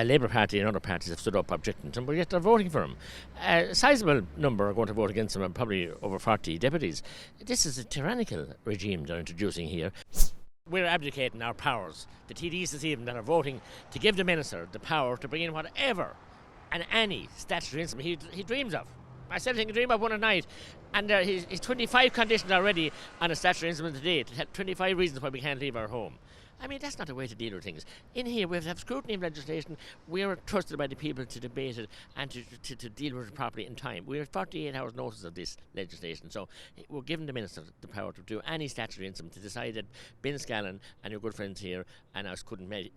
Labour Party and other parties have stood up objecting to him, but yet they're voting for him. A sizable number are going to vote against him, probably over 40 deputies. This is a tyrannical regime they're introducing here. We're abdicating our powers. The TDs this evening that are voting to give the minister the power to bring in whatever and any statutory instrument he dreams of. I said he can dream of one at night, and he's 25 conditions already on a statutory instrument today, 25 reasons why we can't leave our home. I mean, that's not the way to deal with things. In here, we have to have scrutiny of legislation. We are trusted by the people to debate it and to deal with it properly in time. We have 48 hours notice of this legislation, so we're giving the minister the power to do any statutory instrument to decide that Ben Scallon and your good friends here and us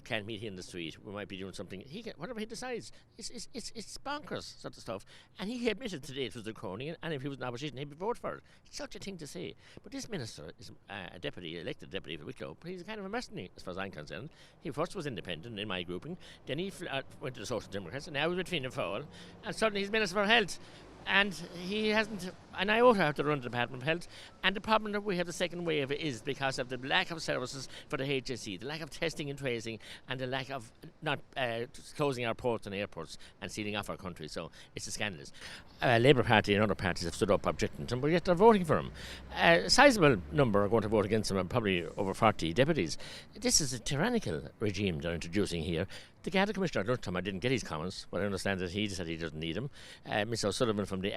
can't meet here in the street. We might be doing something. Whatever he decides, it's bonkers sort of stuff. And he admitted today it was draconian, and if he was in opposition, he'd vote for it. It's such a thing to say. But this minister is elected deputy for Wicklow, but he's kind of a mercenary, as far as I'm concerned. He first was independent in my grouping, then he went to the Social Democrats, and now he's with Fianna Fáil, and suddenly he's Minister for Health. And he hasn't, and I also have to run the Department of Health. And the problem that we have the second wave is because of the lack of services for the HSE, the lack of testing and tracing, and the lack of not closing our ports and airports and sealing off our country. So it's a scandalous. Labour Party and other parties have stood up objecting to him, but yet they're voting for him. A sizable number are going to vote against him, probably over 40 deputies. This is a tyrannical regime they're introducing here. The Garda Commissioner at lunchtime, I didn't get his comments, but I understand that he said he doesn't need them. Ms O'Sullivan from the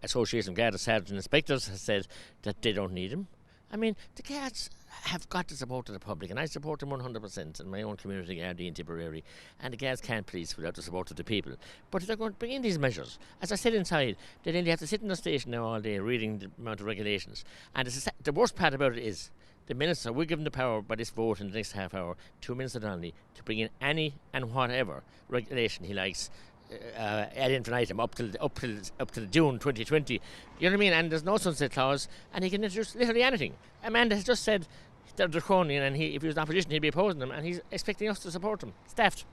Association of Garda Sergeant Inspectors has said that they don't need him. I mean, the Guards have got the support of the public, and I support them 100% in my own community, Gardaí in Tipperary, and the Guards can't police without the support of the people. But if they're going to bring in these measures, as I said inside, they nearly have to sit in the station now all day reading the amount of regulations. And the worst part about it is, the minister will give him the power by this vote in the next half hour to Minister Donnelly to bring in any and whatever regulation he likes ad infinitum up till June 2020. You know what I mean? And there's no sunset clause, and he can introduce literally anything. Amanda has just said they're draconian, and if he was in opposition, he'd be opposing them, and he's expecting us to support him. It's daft.